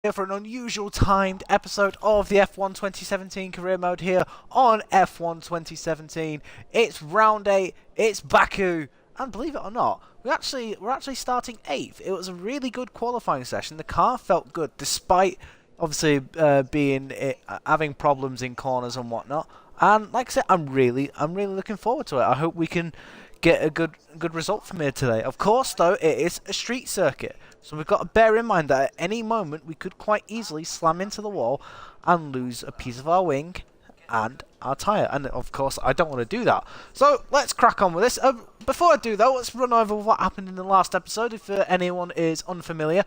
here for an unusual timed episode of the F1 2017 career mode here on F1 2017. It's round 8, it's Baku, and believe it or not, we're actually starting 8th. It was a really good qualifying session. The car felt good despite obviously having problems in corners and whatnot. And like I said, I'm really looking forward to it. I hope we can get a good result from here today. Of course, though, it is a street circuit, so we've got to bear in mind that at any moment we could quite easily slam into the wall and lose a piece of our wing and our tyre. And of course, I don't want to do that. So let's crack on with this. Before I do though, let's run over what happened in the last episode if anyone is unfamiliar.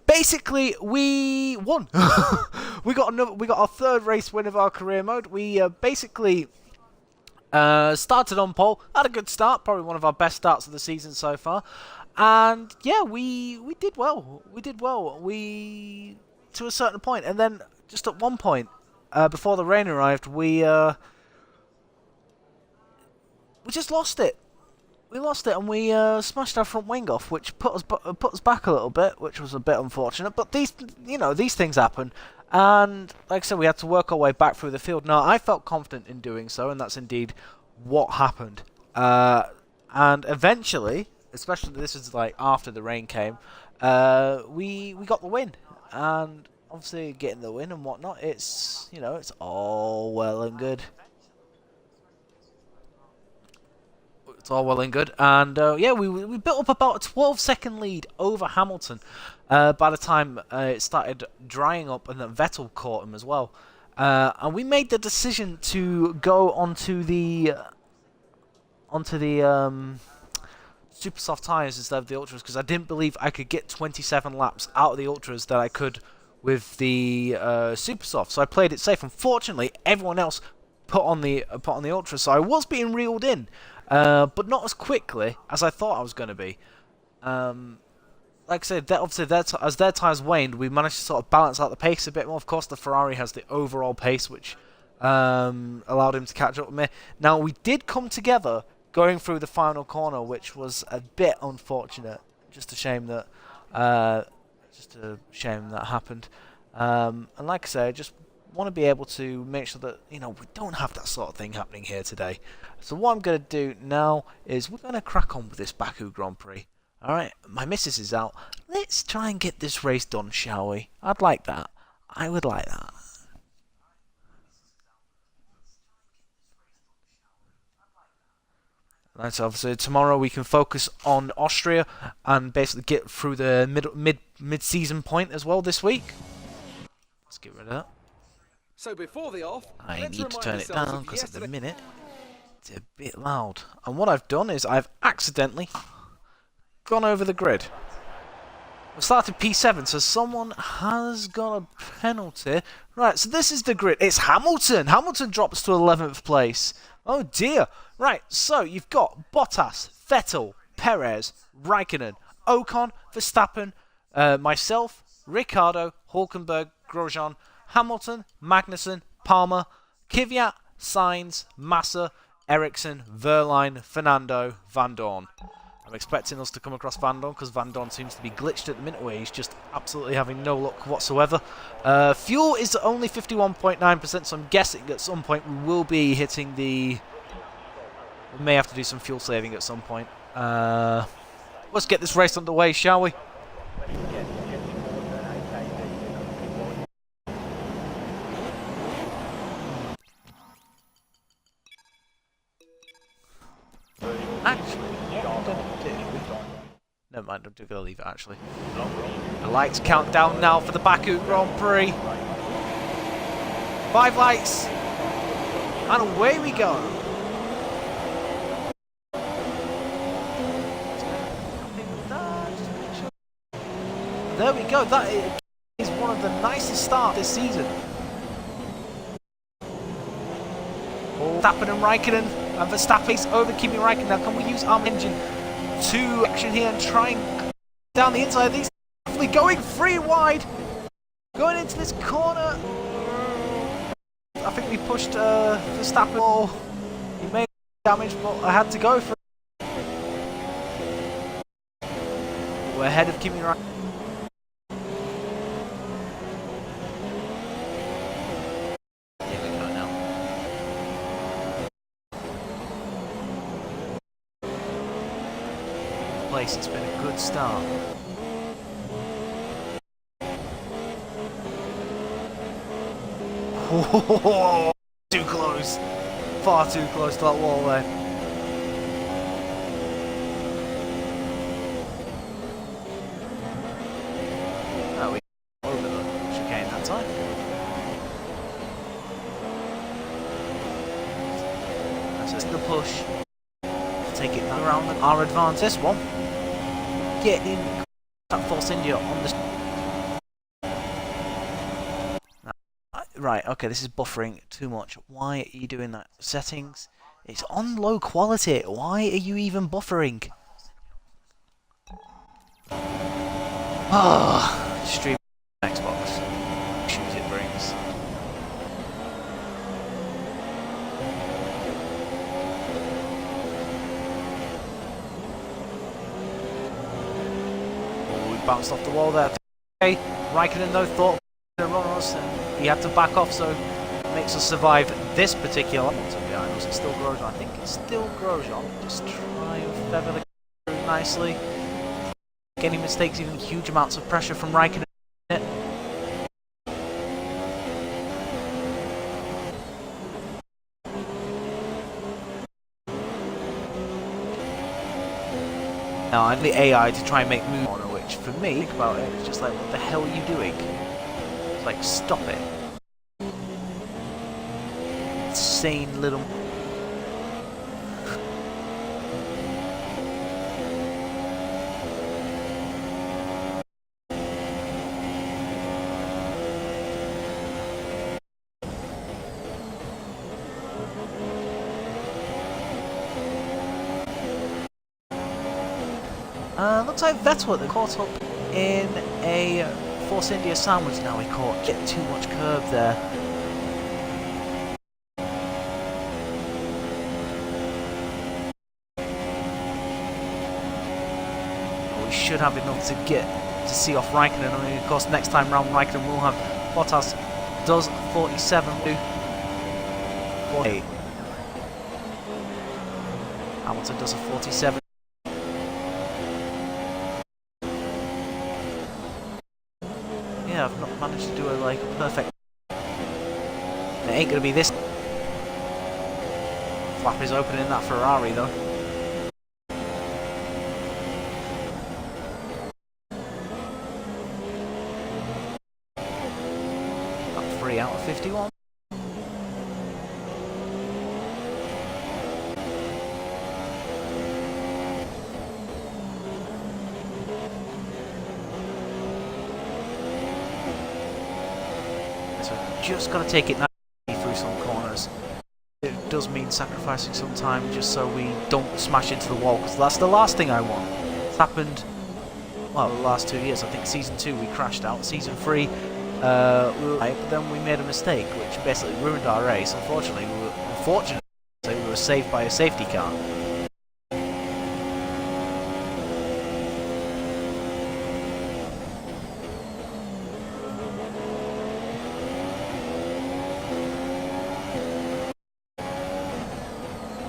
Basically, we won. we got our third race win of our career mode. We basically started on pole, had a good start, probably one of our best starts of the season so far, and yeah, we did well. To a certain point, and then just at one point, before the rain arrived, we just lost it. We lost it, and we smashed our front wing off, which put us back a little bit, which was a bit unfortunate. But these things happen. And like I said, we had to work our way back through the field. Now, I felt confident in doing so, and that's indeed what happened. And eventually, especially this is like after the rain came, we got the win. And obviously, getting the win and whatnot, it's all well and good. It's all well and good, and yeah, we built up about a 12-second lead over Hamilton by the time it started drying up, and then Vettel caught him as well. And we made the decision to go onto the super soft tyres instead of the ultras, because I didn't believe I could get 27 laps out of the ultras that I could with the super soft. So I played it safe. Unfortunately, everyone else put on the ultras, so I was being reeled in. But not as quickly as I thought I was going to be. Like I said, obviously as their tyres waned, we managed to sort of balance out the pace a bit more. Of course, the Ferrari has the overall pace, which allowed him to catch up with me. Now, we did come together going through the final corner, which was a bit unfortunate. Just a shame that happened. And like I say, I just want to be able to make sure that we don't have that sort of thing happening here today. So what I'm going to do now is we're going to crack on with this Baku Grand Prix. Alright, my missus is out. Let's try and get this race done, shall we? I'd like that. I would like that. Right, so obviously tomorrow we can focus on Austria and basically get through the mid-season point as well this week. Let's get rid of that. So before the off, I need to turn it down because at the minute it's a bit loud. And what I've done is I've accidentally gone over the grid. We started P7, so someone has got a penalty. Right, so this is the grid. It's Hamilton. Hamilton drops to 11th place. Oh dear. Right, so you've got Bottas, Vettel, Perez, Raikkonen, Ocon, Verstappen, myself, Ricciardo, Hulkenberg, Grosjean, Hamilton, Magnussen, Palmer, Kvyat, Sainz, Massa, Ericsson, Verline, Fernando, Van Dorn. I'm expecting us to come across Van Dorn because Van Dorn seems to be glitched at the minute where he's just absolutely having no luck whatsoever. Fuel is only 51.9%, so I'm guessing at some point we will be hitting the... We may have to do some fuel saving at some point. Let's get this race underway, shall we? Never mind, I'm going to leave it actually. The lights count down now for the Baku Grand Prix. 5 lights. And away we go. There we go. That is one of the nicest starts this season. Verstappen and Raikkonen. And Verstappen's over Kimi Raikkonen. Now can we use our engine to action here and try and down the inside of these? Going free wide. Going into this corner. I think we pushed Verstappen. He made damage, but I had to go for it. We're ahead of Kimi Raikkonen. place. It's been a good start. Oh, too close. Far too close to that wall there. Oh, we over the chicane that time. That's just the push. Take it around our advance. This one. Get in. That Force India on the. Right, okay, this is buffering too much. Why are you doing that? Settings. It's on low quality. Why are you even buffering? Ah, stream Xbox. Shoot it brings. Oh, we bounced off the wall there. Okay, Raikkonen though thought to run us, and he had to back off, so it makes us survive this particular. What's up behind us? It's still Grosjean. I think it's still Grosjean. Just try and feather the crew nicely. Any mistakes, even huge amounts of pressure from Raikkonen. Now I'm the AI to try and make moves on her, which for me, think about it, it's just like, what the hell are you doing? It's like, stop it. Insane little. Looks like Vettel that caught up in a Force India sandwich now. He caught too much curb there. We should have enough to get to see off Raikkonen. I mean, of course, next time round Raikkonen will have Bottas does 47 to 48. Hamilton does a 47. Yeah, I've not managed to do a like perfect. It ain't gonna be this. Flap is opening that Ferrari though. Up 3 out of 51. Just got to take it nicely through some corners. It does mean sacrificing some time just so we don't smash into the wall, because that's the last thing I want. It's happened, well, the last 2 years. I think Season 2 we crashed out, Season 3 but then we made a mistake which basically ruined our race. Unfortunately, we were saved by a safety car.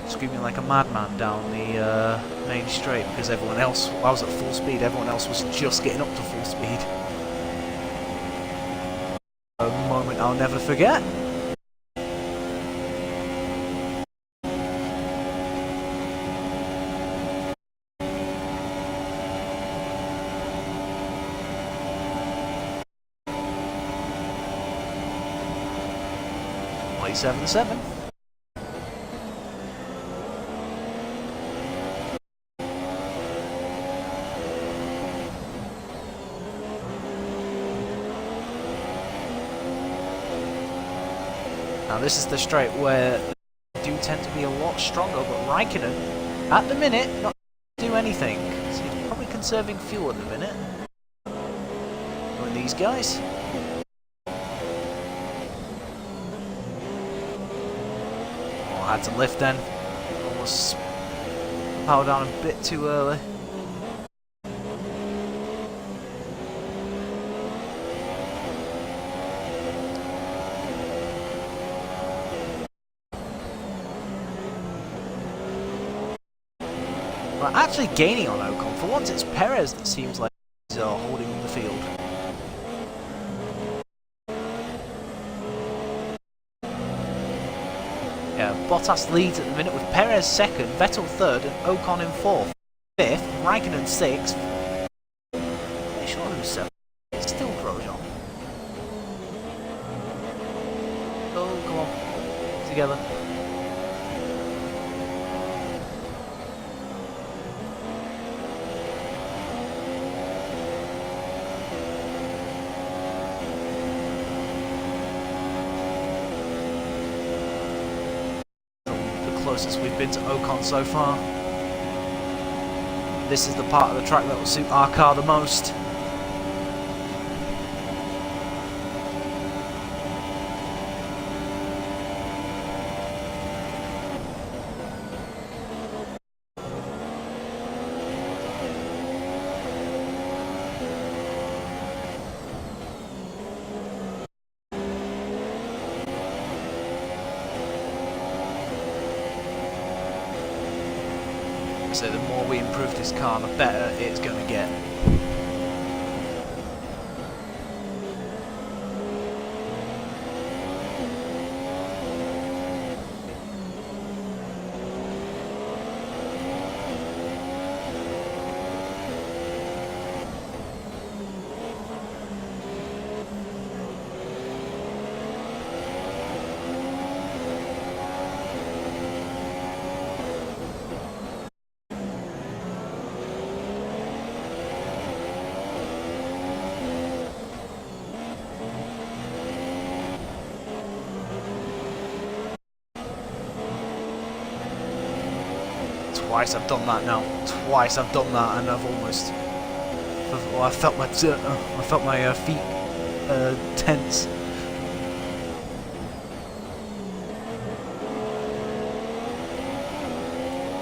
Screaming like a madman down the main straight because everyone else, I was at full speed, everyone else was just getting up to full speed. A moment I'll never forget. Play 7-7. Now this is the straight where they do tend to be a lot stronger, but Raikkonen, at the minute, not do anything. So he's probably conserving fuel at the minute. Doing these guys. Oh, I had to lift then. Almost power down a bit too early. We're actually gaining on Ocon. For once it's Perez that seems like he's holding the field. Yeah, Bottas leads at the minute with Perez second, Vettel third, and Ocon in fourth. Fifth, Raikkonen sixth. Pretty sure who's seventh. It's still Grosjean. Oh, come on. Together. The closest we've been to Ocon so far. This is the part of the track that will suit our car the most. So the more we improve this car, the better it's going to get. Twice I've done that now. Twice I've done that, and I've almost. Well, I felt my feet tense.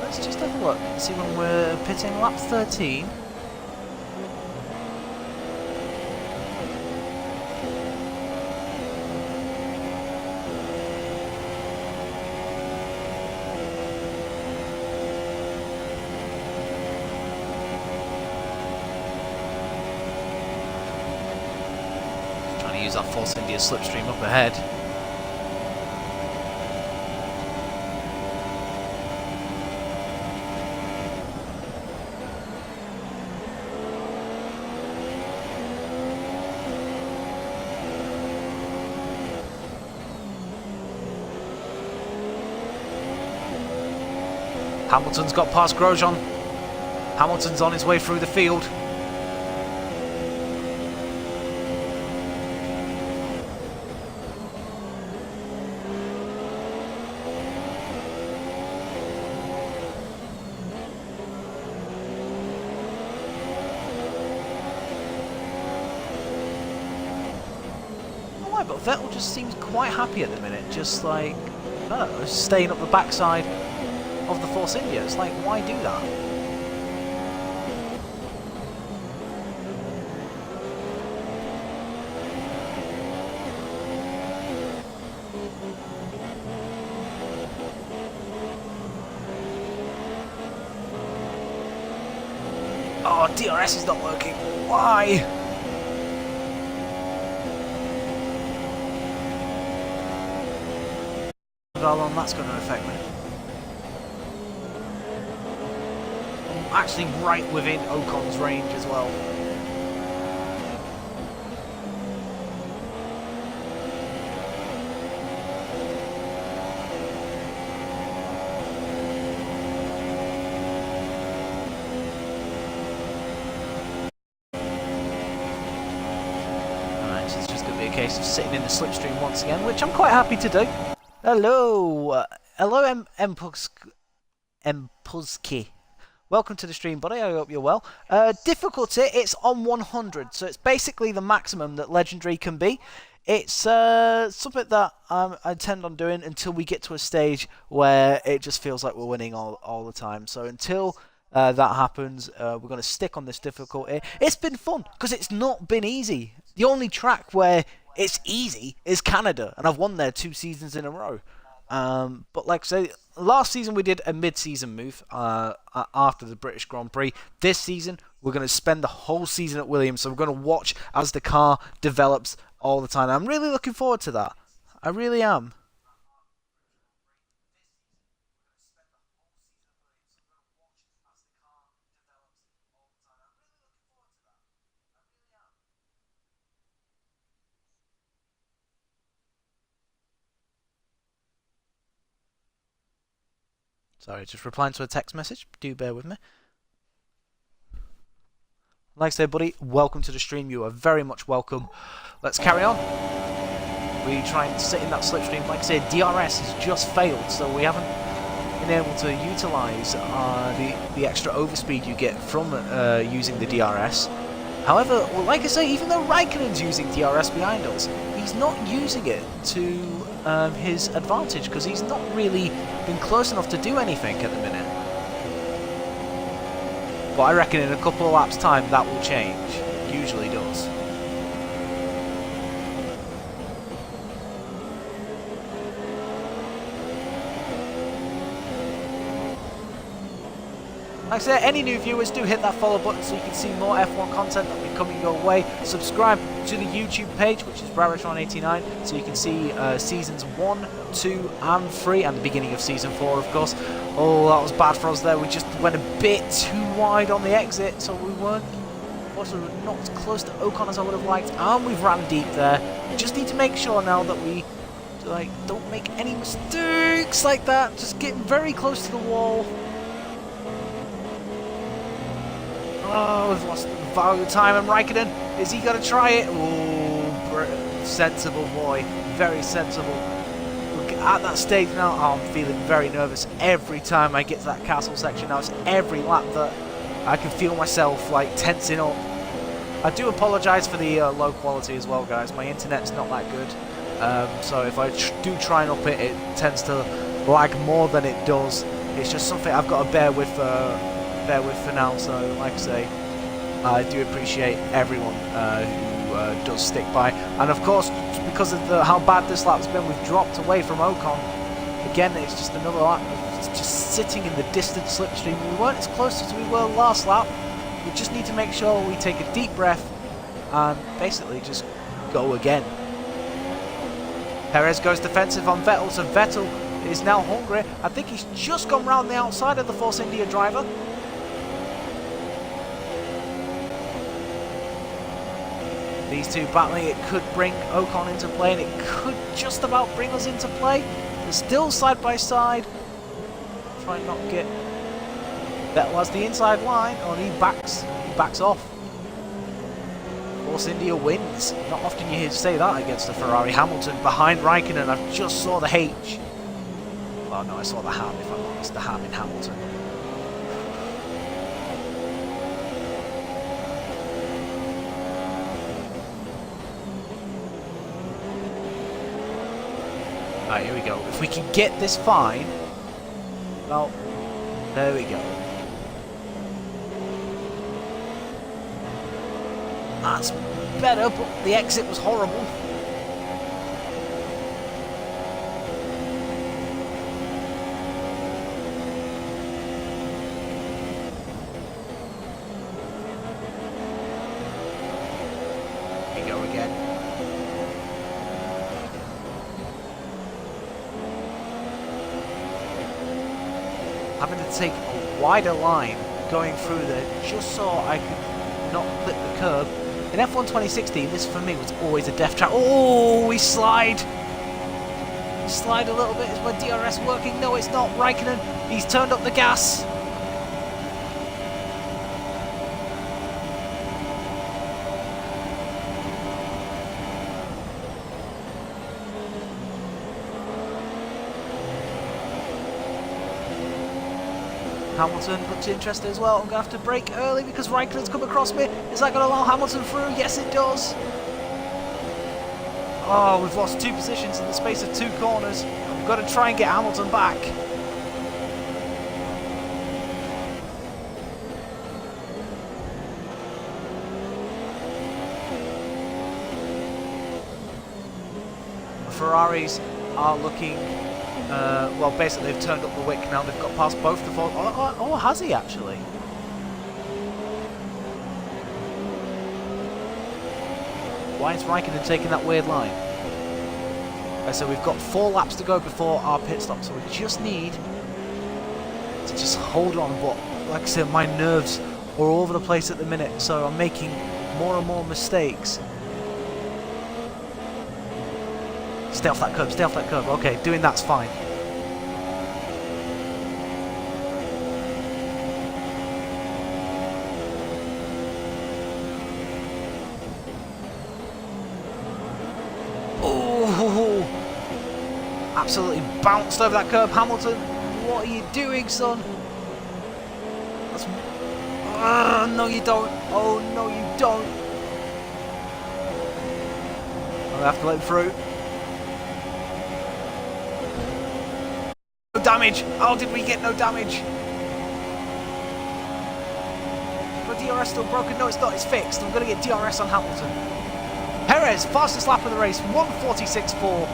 Let's just have a look. See when we're pitting lap 13. Use that Force India slipstream up ahead. Hamilton's got past Grosjean. Hamilton's on his way through the field. But Vettel just seems quite happy at the minute, just like, I don't know, staying up the backside of the Force India. It's like, why do that? Oh, DRS is not working. Why? How long that's going to affect me. I'm actually right within Ocon's range as well. Alright, so it's just going to be a case of sitting in the slipstream once again, which I'm quite happy to do. Hello, hello Empuzki. Welcome to the stream, buddy. I hope you're well. Difficulty, it's on 100, so it's basically the maximum that Legendary can be. It's something that I intend on doing until we get to a stage where it just feels like we're winning all the time. So until that happens, we're going to stick on this difficulty. It's been fun, because it's not been easy. The only track where it's easy is Canada, and I've won there 2 seasons in a row. But like I say, last season we did a mid-season move after the British Grand Prix. This season we're going to spend the whole season at Williams, so we're going to watch as the car develops all the time. I'm really looking forward to that. I really am. Sorry, just replying to a text message. Do bear with me. Like I said, buddy, welcome to the stream. You are very much welcome. Let's carry on. We try and sit in that slipstream. Like I said, DRS has just failed, so we haven't been able to utilise the extra overspeed you get from using the DRS. However, well, like I say, even though Raikkonen's using DRS behind us, he's not using it to his advantage because he's not really been close enough to do anything at the minute. But I reckon in a couple of laps' time that will change. It usually does. Like I said, any new viewers, do hit that follow button so you can see more F1 content that will be coming your way. Subscribe to the YouTube page, which is Baratron89, so you can see seasons 1, 2 and 3, and the beginning of season 4, of course. Oh, that was bad for us there. We just went a bit too wide on the exit, so we weren't not as close to Ocon as I would have liked, and we've ran deep there. We just need to make sure now that we don't make any mistakes like that. Just getting very close to the wall. Oh, we've lost value time, and Raikkonen, is he going to try it? Oh, sensible boy, very sensible. Look, at that stage now, I'm feeling very nervous every time I get to that castle section. Now it's every lap that I can feel myself like tensing up. I do apologise for the low quality as well, guys. My internet's not that good, so if I do try and up it, it tends to lag more than it does. It's just something I've got to bear with for now. So like I say, I do appreciate everyone who does stick by, and of course because of how bad this lap's been, we've dropped away from Ocon again. It's just another lap just sitting in the distant slipstream. We weren't as close as we were last lap. We just need to make sure we take a deep breath and basically just go again. Perez goes defensive on Vettel, so Vettel is now hungry. I think he's just gone round the outside of the Force India driver. These two battling, it could bring Ocon into play, and it could just about bring us into play. They're still side by side. Try and not get... Vettel has the inside line, and he backs off. Force India wins. Not often you hear say that against a Ferrari. Hamilton behind Raikkonen. I just saw the H. Well, no, I saw the ham, if I'm honest. The ham in Hamilton. Right, here we go. If we can get this fine, well, there we go. That's better, but the exit was horrible. Here we go again. Having to take a wider line going through there just so I could not clip the curb. In F1 2016, this for me was always a death trap. Oh, we slide! We slide a little bit. Is my DRS working? No, it's not. Raikkonen, he's turned up the gas. Hamilton looks interested as well. I'm going to have to brake early because Raikkonen's come across me. Is that going to allow Hamilton through? Yes, it does. Oh, we've lost 2 positions in the space of 2 corners. We've got to try and get Hamilton back. The Ferraris are looking Well, basically they've turned up the wick now. They've got past both the four. Oh, has he actually? Why is Raikkonen taking that weird line? So we've got 4 laps to go before our pit stop, so we just need to just hold on. But like I said, my nerves are all over the place at the minute, so I'm making more and more mistakes. Stay off that curb, stay off that curb. Okay, doing that's fine. Oh, absolutely bounced over that curb. Hamilton, what are you doing, son? That's... no, you don't. Oh, no, you don't. I have to let him through. No damage. How did we get no damage? But DRS still broken. No, it's not. It's fixed. I'm going to get DRS on Hamilton. Perez, fastest lap of the race, 1:46.4.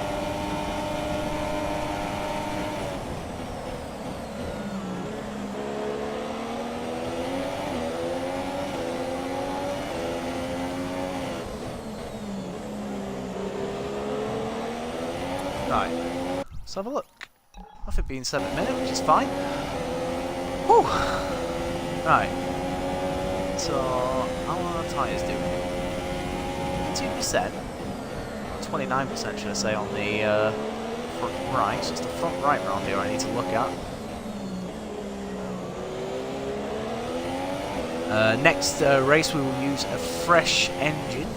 Right, let's have a look. Nothing being said at the minute, which is fine. Whew. Right. So, how are our tyres doing? 2%, 29% should I say, on the front right. So it's the front right round here I need to look at. Next race we will use a fresh engine.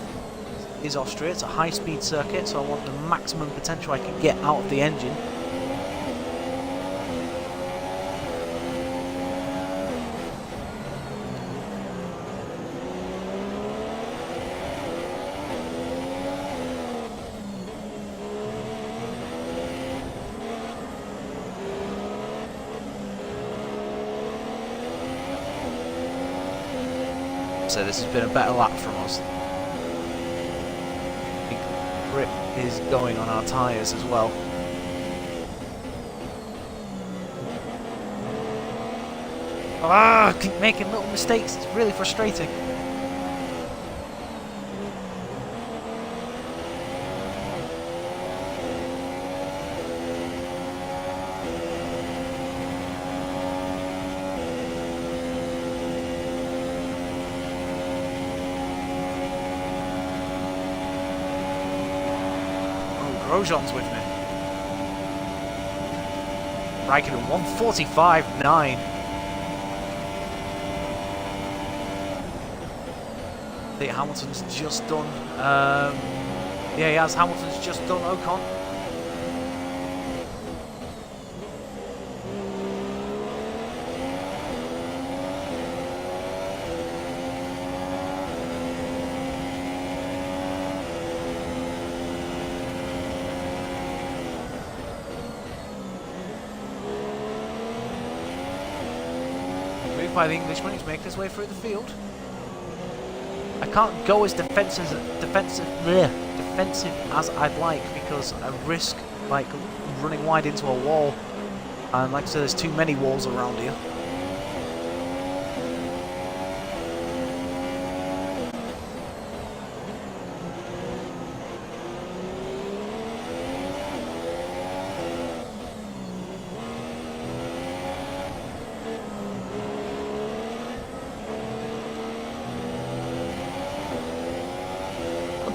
Is Austria. It's a high-speed circuit, so I want the maximum potential I can get out of the engine. So this has been a better lap from us. Grip is going on our tyres as well. I keep making little mistakes, it's really frustrating. Grosjean's with me. Raikkonen 1:45.9. I think Hamilton's just done. Yeah, he has. Hamilton's just done Ocon. By the Englishman, he's making his way through the field. I can't go as defensive as I'd like because I risk like running wide into a wall, and like I said, there's too many walls around here.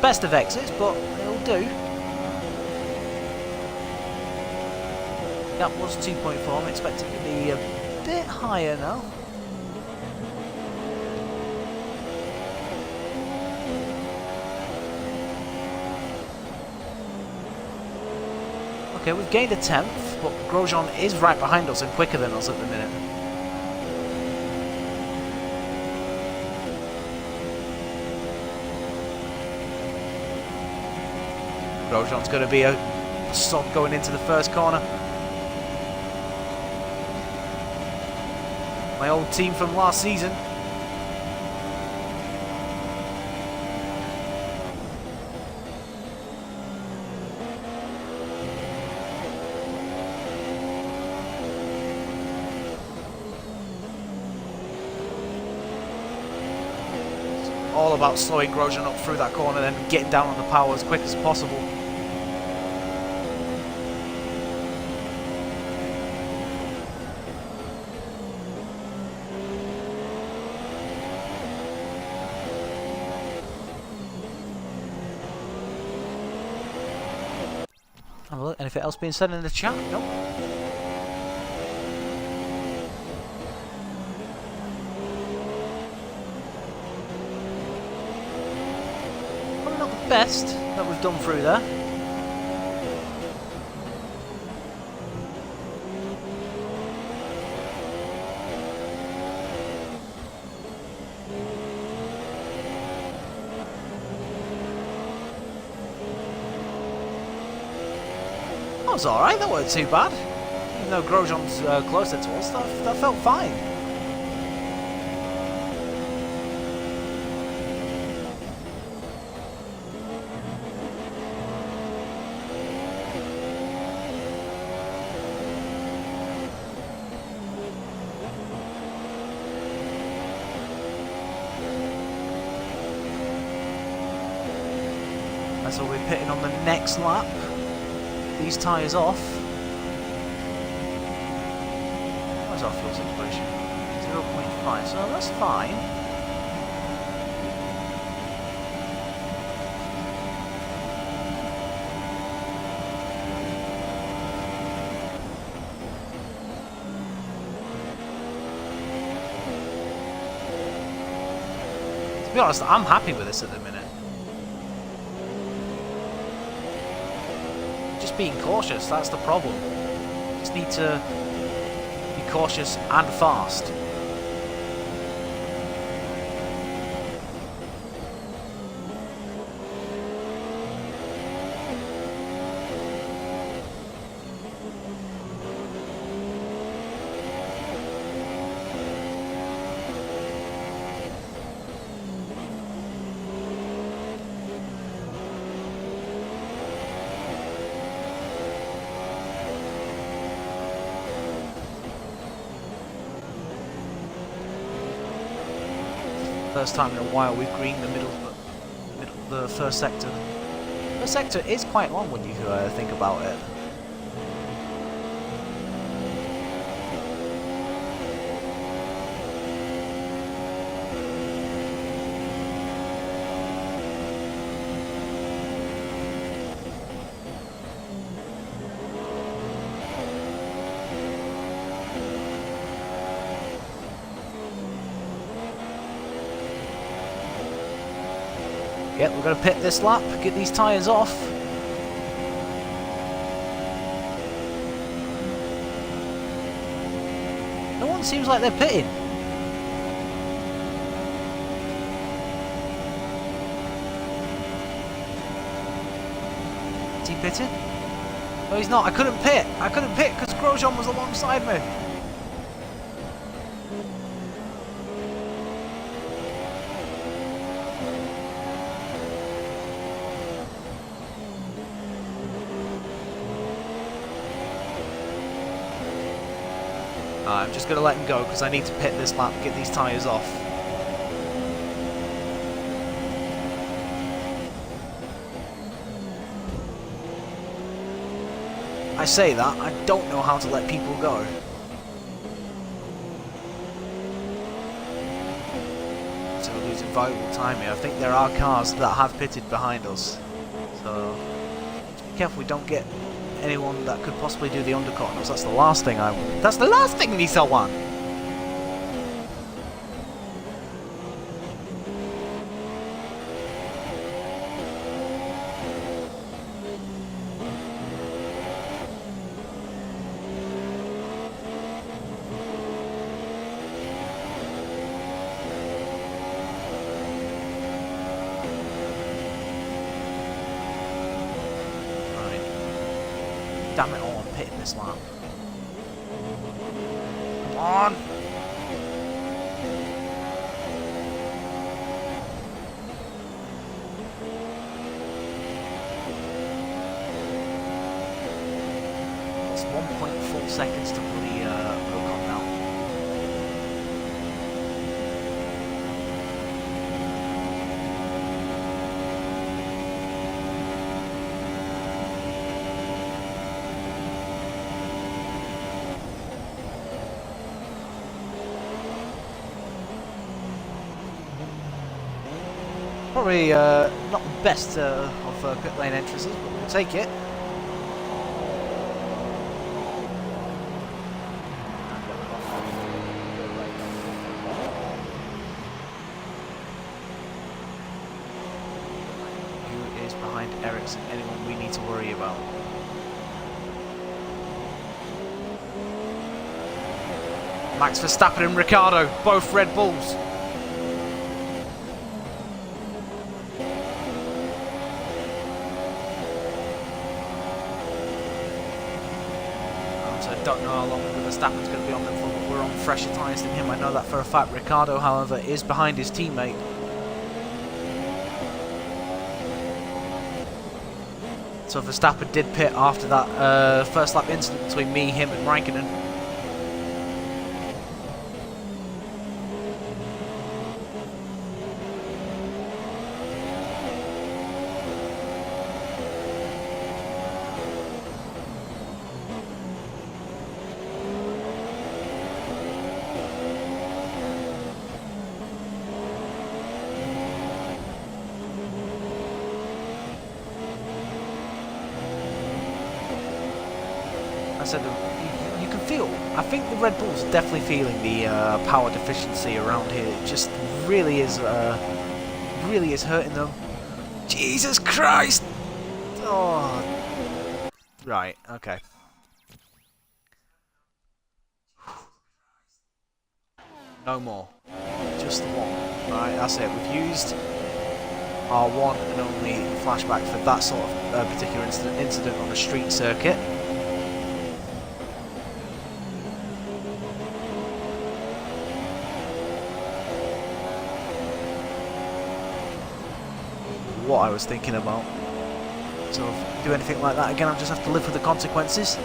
Best of exits, but it'll do. That was 2.4. I'm expecting it to be a bit higher now. Okay, we've gained a 10th, but Grosjean is right behind us and quicker than us at the minute. Grosjean's going to be a sod going into the first corner. My old team from last season. all about slowing Grosjean up through that corner and then getting down on the power as quick as possible. Have a look. Anything else being said in the chat? No. Probably not the best that we've done through there. That was alright, that wasn't too bad. Even though Grosjean's closer to us, that felt fine. So we'll be pitting on the next lap. These tyres off. What's our fuel situation? 0.5, so that's fine. To be honest, I'm happy with this at the minute. Just being cautious, that's the problem. Just need to be cautious and fast. First time in a while we've greened the first sector. The first sector is quite long when you think about it. Yep, we're going to pit this lap, get these tyres off. No one seems like they're pitting. Is he pitting? No, he's not. I couldn't pit. I couldn't pit because Grosjean was alongside me. I'm just going to let him go because I need to pit this lap and get these tyres off. I say that, I don't know how to let people go. So we're losing valuable time here. I think there are cars that have pitted behind us. So be careful we don't get anyone that could possibly do the undercut on us. That's the last thing I want. That's the last thing we want. Damn it all, I'm pitting this lap. Come on! It's 1.4 seconds to bloody Ocon now. Probably not the best of pit lane entrances, but we'll take it. Who is behind Ericsson? Anyone we need to worry about? Max Verstappen and Ricciardo, both Red Bulls. So I don't know how long Verstappen's going to be on them for, but we're on fresher tyres than him. I know that for a fact. Ricciardo, however, is behind his teammate. So Verstappen did pit after that first lap incident between me, him and Raikkonen. I said you can feel. I think the Red Bulls are definitely feeling the power deficiency around here. It just really is hurting them. Jesus Christ! Oh, right. Okay. No more. Just the one. Right. That's it. We've used our one and only flashback for that sort of particular incident on the street circuit. What I was thinking about. So if I do anything like that again, I'll just have to live with the consequences.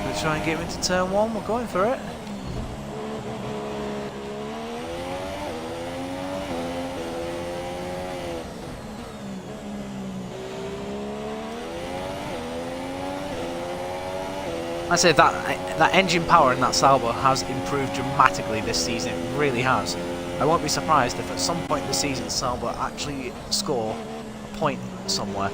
Gonna try and get him into turn one, we're going for it. I say that engine power in that Sauber has improved dramatically this season. It really has. I won't be surprised if at some point this season Sauber actually score a point somewhere.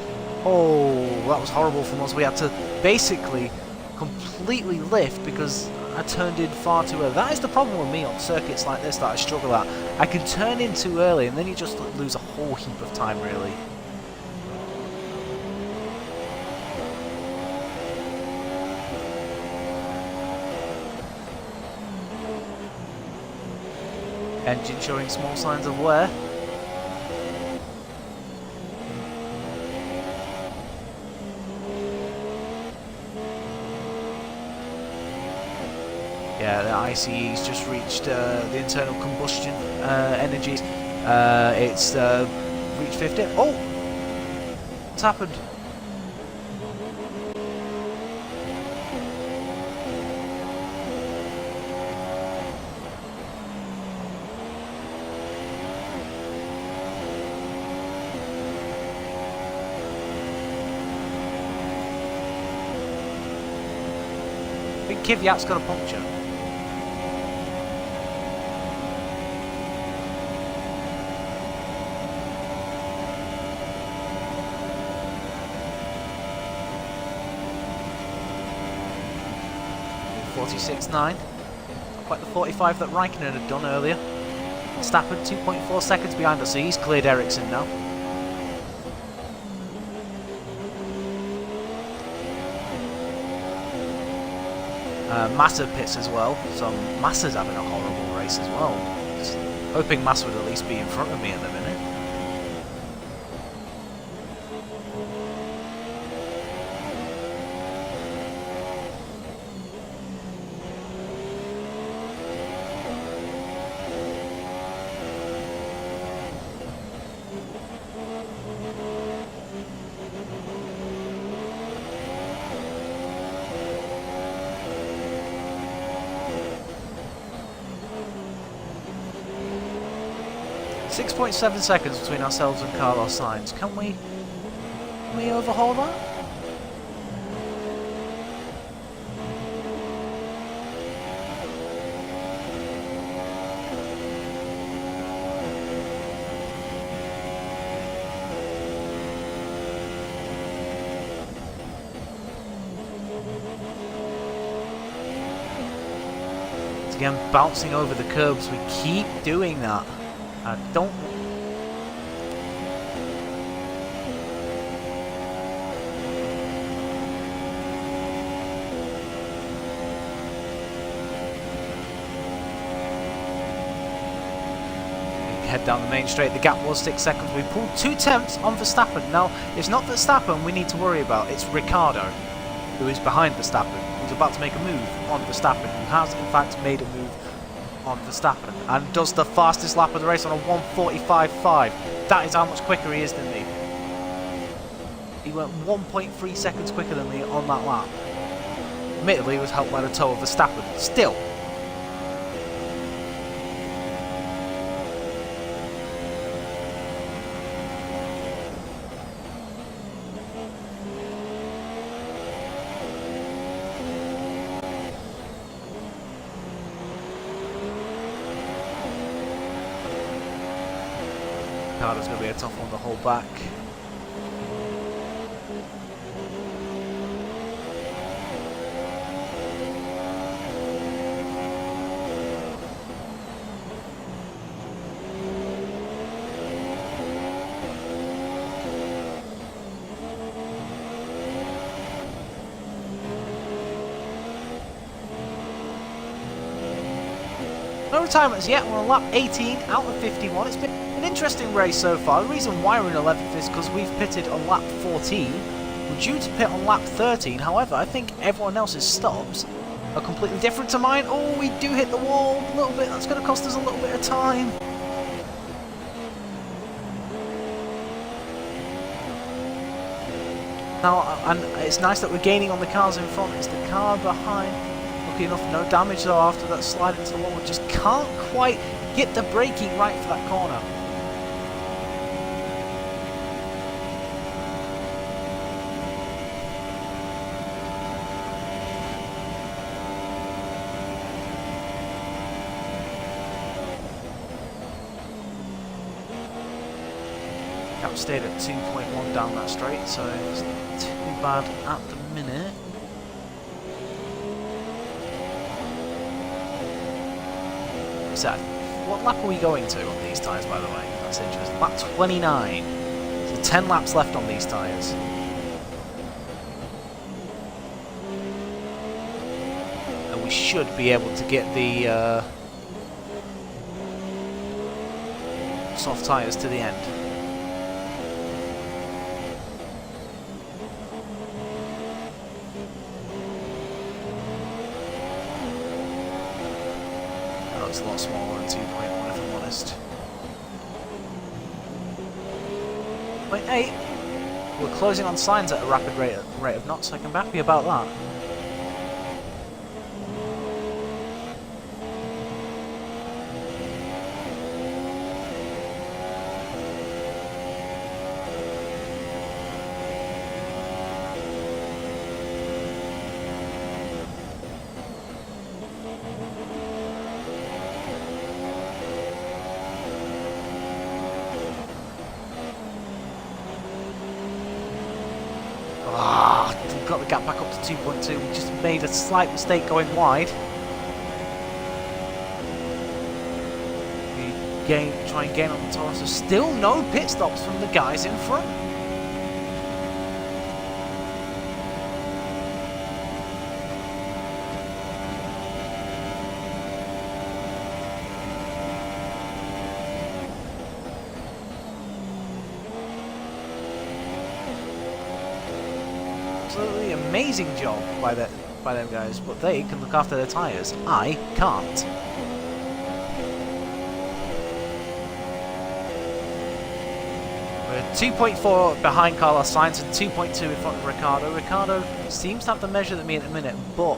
Oh, that was horrible from us. We had to basically completely lift because I turned in far too early. That is the problem with me on circuits like this that I struggle at. I can turn in too early and then you just lose a whole heap of time really. Engine showing small signs of wear. Yeah, the ICE's just reached the internal combustion energies. It's reached 50. Oh! What's happened? I think Kvyat's got a puncture. .46.9. Not quite the 45 that Raikkonen had done earlier. Verstappen 2.4 seconds behind us, so he's cleared Ericsson now. Massa pits as well, so Massa's having a horrible race as well. Just hoping Massa would at least be in front of me at the minute. 6.7 seconds between ourselves and Carlos Sainz. Can we overhaul that? Again, bouncing over the curbs, we keep doing that. I don't... Head down the main straight, the gap was 6 seconds. We pulled 2/10 on Verstappen. Now, it's not Verstappen we need to worry about, it's Ricciardo, who is behind Verstappen, who's about to make a move on Verstappen, who has in fact made a move on Verstappen, and does the fastest lap of the race on a 1:45.5. That is how much quicker he is than me. He went 1.3 seconds quicker than me on that lap. Admittedly, he was helped by the toe of Verstappen. Still. Ricardo's going to be a tough one to hold back. No retirements yet. We're on lap 18 out of 51. It's been an interesting race so far. The reason why we're in 11th is because we've pitted on lap 14. We're due to pit on lap 13. However, I think everyone else's stops are completely different to mine. Oh, we do hit the wall a little bit. That's going to cost us a little bit of time. Now, and it's nice that we're gaining on the cars in front. It's the car behind. Lucky enough, no damage though after that slide into the wall. We just can't quite get the braking right for that corner. Gap stayed at 2.1 down that straight, so it's not too bad at the minute. So, what lap are we going to on these tyres, by the way? That's interesting. Lap 29. So 10 laps left on these tyres. And we should be able to get the soft tyres to the end. It's a lot smaller than 2.1 if I'm honest. 0.8. We're closing on signs at a rapid rate of knots, so I can be happy about that. We've got the gap back up to 2.2. We just made a slight mistake going wide. We try and gain on the Taurus. There's still no pit stops from the guys in front. Absolutely amazing job by them guys, but they can look after their tyres. I can't. We're 2.4 behind Carlos Sainz and 2.2 in front of Ricciardo. Ricciardo seems to have the measure at me at the minute, but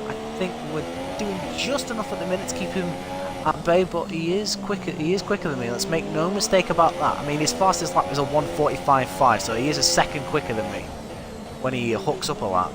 I think we're doing just enough at the minute to keep him at bay, but he is quicker. He is quicker than me. Let's make no mistake about that. I mean, his fastest lap is a 1:45.5, so he is a second quicker than me when he hooks up a lap.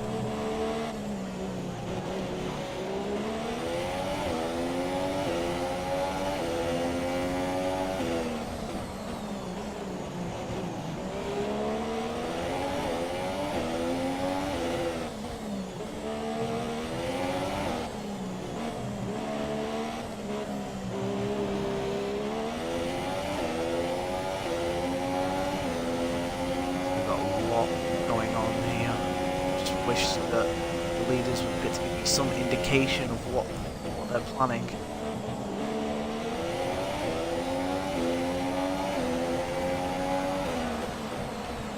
Wish that the leaders would get to give me some indication of what they're planning.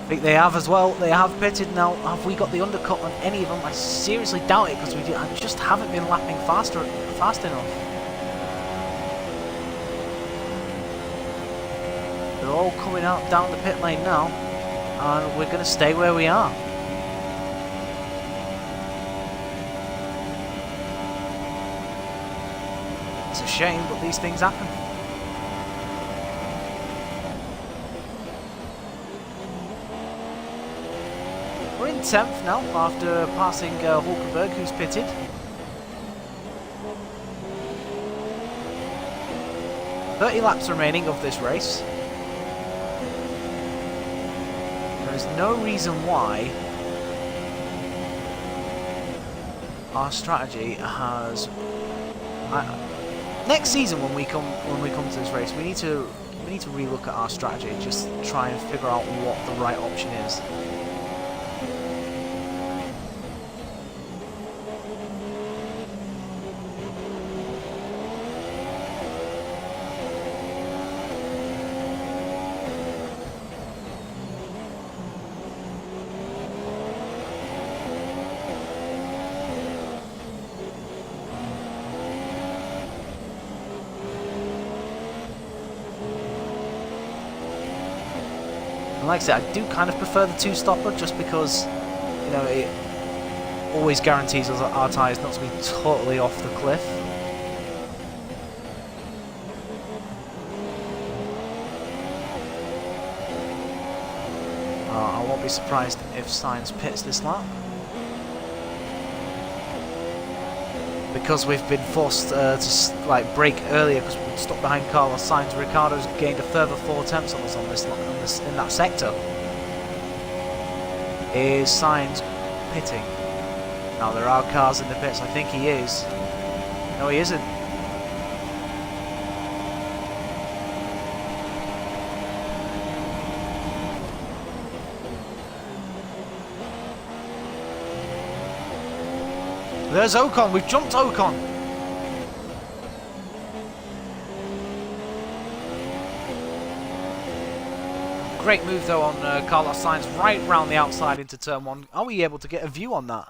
I think they have as well. They have pitted now. Have we got the undercut on any of them? I seriously doubt it because I just haven't been lapping fast enough. They're all coming out down the pit lane now, and we're going to stay where we are. It's a shame, but these things happen. We're in 10th now after passing Hulkenberg, who's pitted. "30 laps remaining of this race. There is no reason why our strategy has. Next season, when we come to this race, we need to relook at our strategy and just try and figure out what the right option is. Like I said, I do kind of prefer the two-stopper just because, you know, it always guarantees us our tyres not to be totally off the cliff. I won't be surprised if Sainz pits this lap, because we've been forced to like brake earlier because we stuck behind Carlos Sainz. Ricciardo's gained a further 4 attempts on us in that sector. Is Sainz pitting? Now there are cars in the pits. I think he is. No, he isn't. There's Ocon. We've jumped Ocon. Great move though on Carlos Sainz, right round the outside into turn 1. Are we able to get a view on that?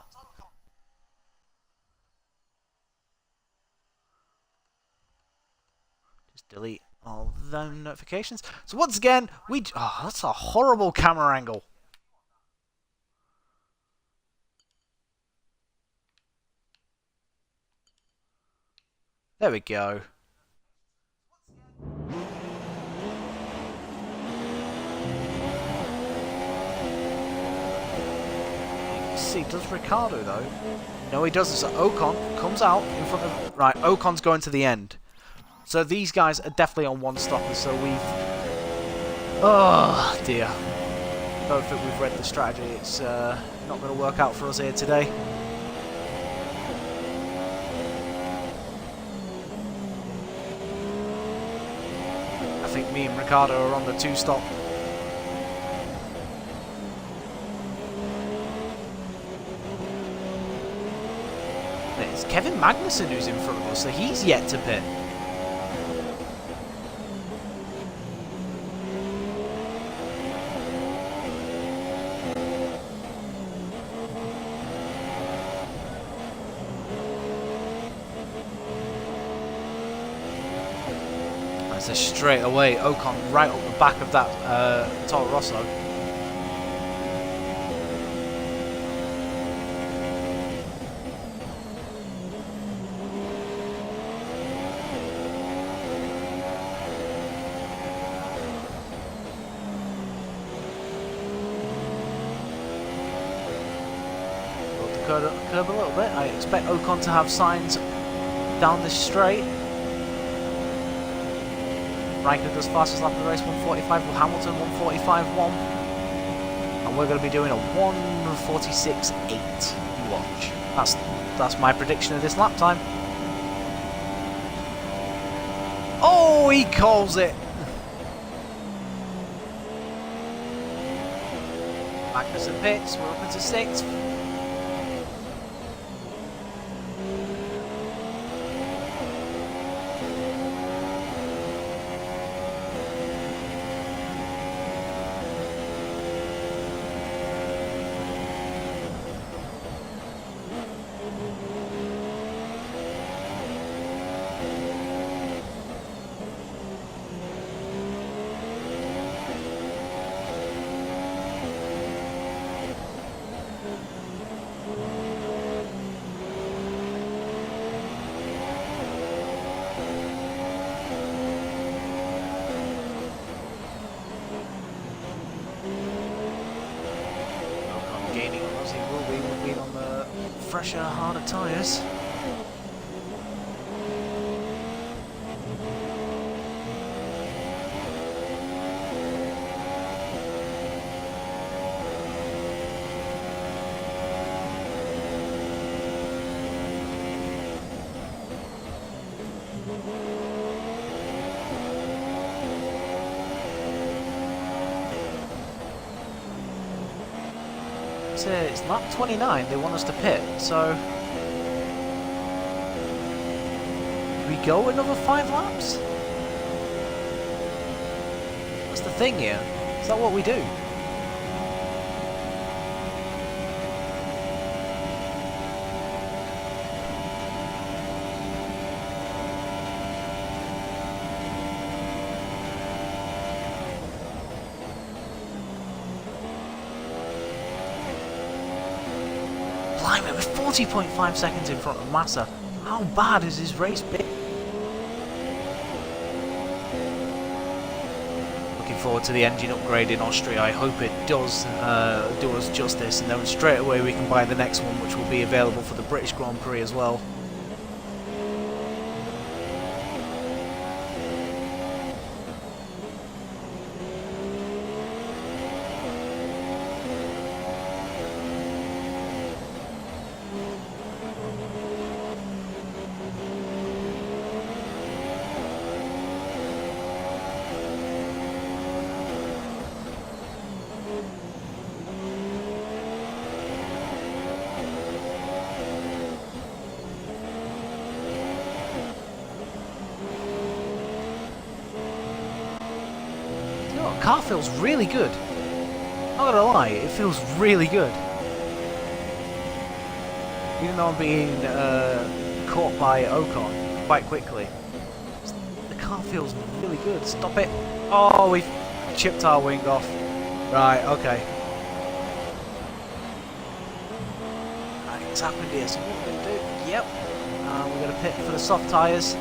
Just delete all them notifications. So once again, oh, that's a horrible camera angle. There we go. See, does Ricciardo though? No, he doesn't. So Ocon comes out in front of. Right, Ocon's going to the end. So these guys are definitely on one stopper. So we've. Oh dear. I don't think we've read the strategy. It's not going to work out for us here today. I think me and Ricciardo are on the 2-stop. It's Kevin Magnussen who's in front of us, so he's yet to pit. That's a straight away Ocon right up the back of that Toro Rosso. curb a little bit. I expect Ocon to have signs down this straight. Raikkonen does fastest lap of the race, 1:45. Hamilton 1:45.1, and we're going to be doing a 1:46.8. You watch. That's my prediction of this lap time. Oh, he calls it. Magnussen pits. We're up into 6th. Gaining on us, he will be. We'll be on the fresher, harder tyres. It's lap 29, they want us to pit, so we go another 5 laps? What's the thing here? Is that what we do? Blimey, we're 40.5 seconds in front of Massa. How bad has his race been? Looking forward to the engine upgrade in Austria. I hope it does do us justice, and then straight away we can buy the next one, which will be available for the British Grand Prix as well. Car feels really good. Not gonna lie, it feels really good. Even though I'm being caught by Ocon quite quickly, the car feels really good. Stop it! Oh, we've chipped our wing off. Right, okay. It's happened here. So what we're gonna do? Yep. We're gonna pit for the soft tyres.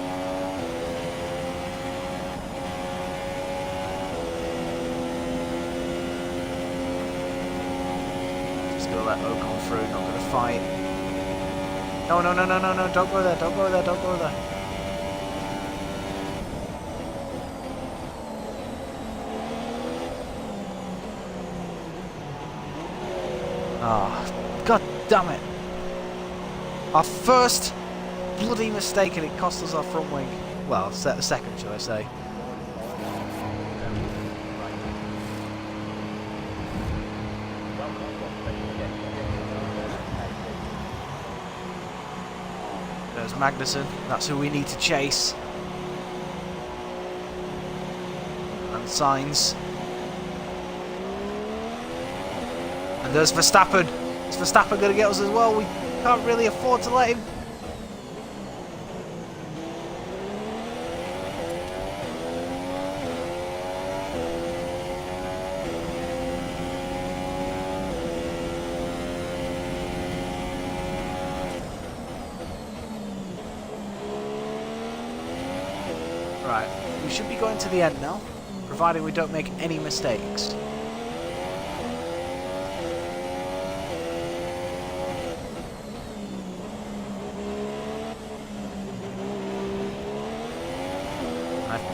Let Ocon through, not going to fight. No, no, no, no, no, no, don't go there, don't go there, don't go there. Ah, oh, god damn it. Our first bloody mistake, and it cost us our front wing. Well, second, shall I say. There's Magnussen, that's who we need to chase. And Sainz. And there's Verstappen. Is Verstappen going to get us as well? We can't really afford to let him. Right, we should be going to the end now, provided we don't make any mistakes.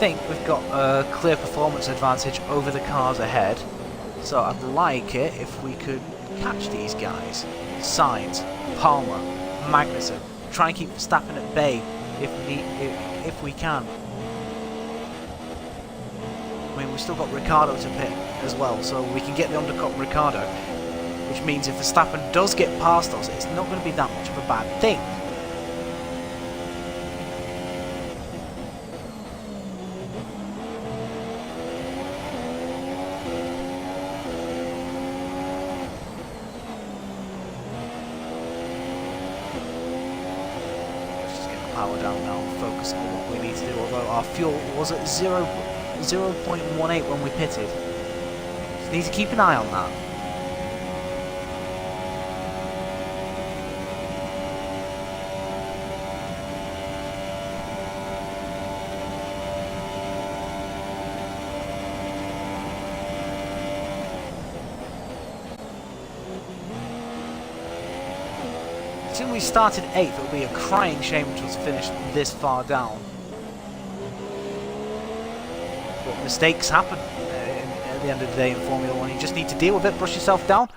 think we've got a clear performance advantage over the cars ahead. So I'd like it if we could catch these guys. Sainz, Palmer, Magnussen. Try and keep Verstappen at bay if we can. I mean, we've still got Ricciardo to pit as well, so we can get the undercut on Ricciardo, which means if Verstappen does get past us, it's not going to be that much of a bad thing. Let's just get the power down now and focus on what we need to do, although our fuel was at 0.18 when we pitted. Just need to keep an eye on that. Since we started 8th, it would be a crying shame to us finish this far down. But mistakes happen at the end of the day in Formula 1. You just need to deal with it, brush yourself down.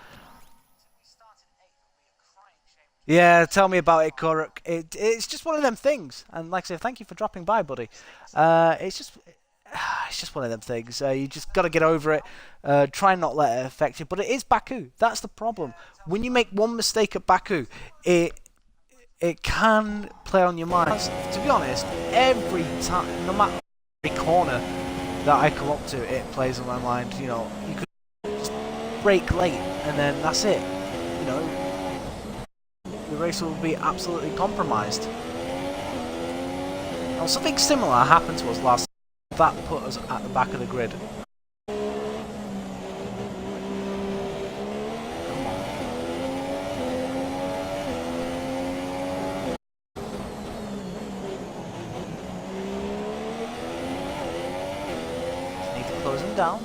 Yeah, tell me about it, Koruk. It's just one of them things. And like I said, thank you for dropping by, buddy. It's just one of them things. You just got to get over it. Try and not let it affect you. But it is Baku. That's the problem. When you make one mistake at Baku, it can play on your mind. To be honest, every time, no matter every corner that I come up to, it plays on my mind. You know, you could just brake late, and then that's it. You know, the race will be absolutely compromised. Now, something similar happened to us last. That put us at the back of the grid. Need to close them down.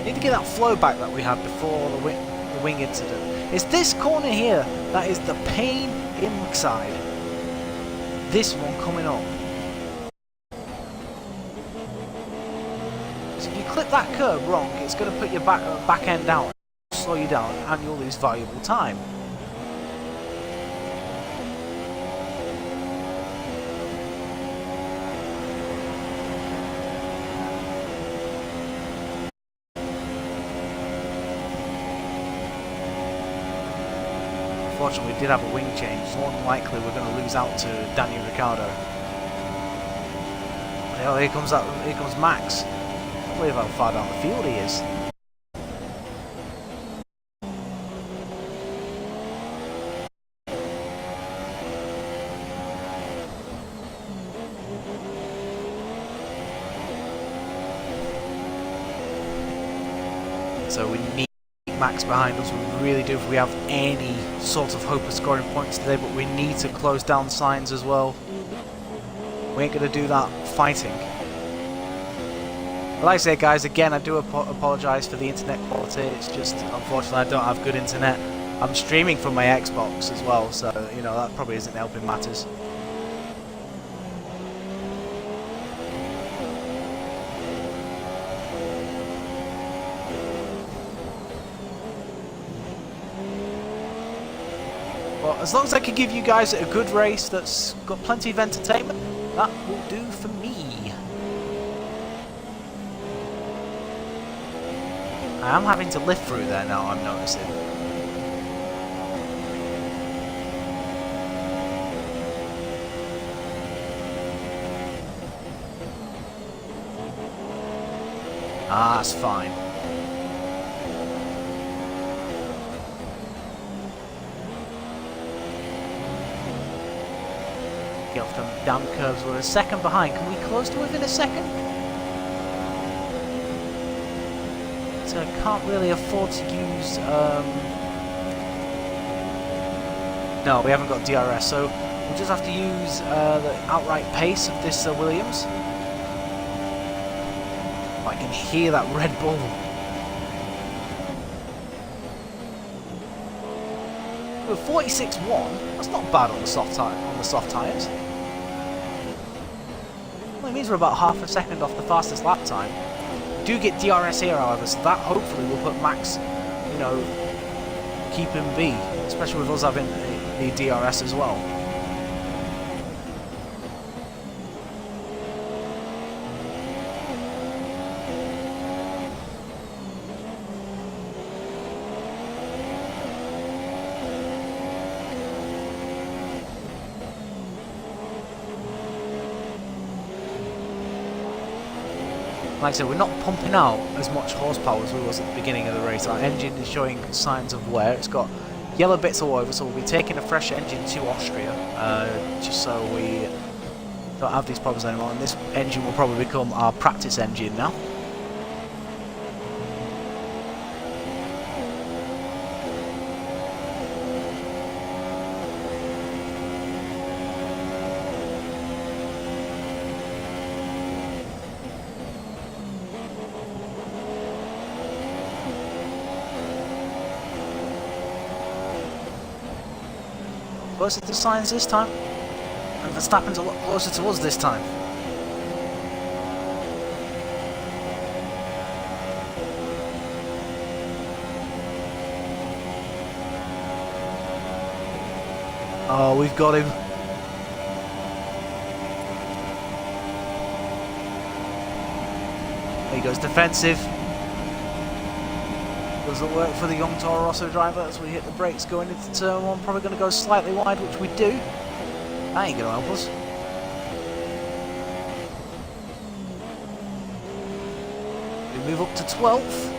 Need to get that flow back that we had before the wing incident. It's this corner here that is the pain inside. This one coming up. So if you clip that curb wrong, it's going to put your back end out, slow you down, and you'll lose valuable time. Unfortunately, we did have a wing change. More than likely, we're going to lose out to Daniel Ricciardo. Oh, here comes Max. I can't believe how far down the field he is. So we need Max behind us. We really do if we have any sort of hope of scoring points today, but we need to close down Sainz as well. We ain't going to do that fighting. But like I say, guys, again, I do apologise for the internet quality. It's just, unfortunately, I don't have good internet. I'm streaming from my Xbox as well, so, you know, that probably isn't helping matters. But as long as I can give you guys a good race that's got plenty of entertainment, that will do for me. I am having to lift through there now, I'm noticing. Ah, that's fine. Get off them damn curves. We're a second behind. Can we close to within a second? So I can't really afford to use... No, we haven't got DRS, so we'll just have to use the outright pace of this Williams. I can hear that Red Bull. With 46.1, that's not bad on the soft tyres. Well, it means we're about half a second off the fastest lap time. We do get DRS here, however, so that hopefully will put Max, you know, keep him V, especially with us having the DRS as well. Like I said, we're not pumping out as much horsepower as we was at the beginning of the race. Our engine is showing signs of wear. It's got yellow bits all over, so we'll be taking a fresh engine to Austria, just so we don't have these problems anymore. And this engine will probably become our practice engine now. Closer to signs this time, and Verstappen's a lot closer to us this time. Oh, we've got him. There he goes, defensive. Doesn't work for the young Toro Rosso driver as we hit the brakes going into turn one. Probably going to go slightly wide, which we do. That ain't going to help us. We move up to 12th.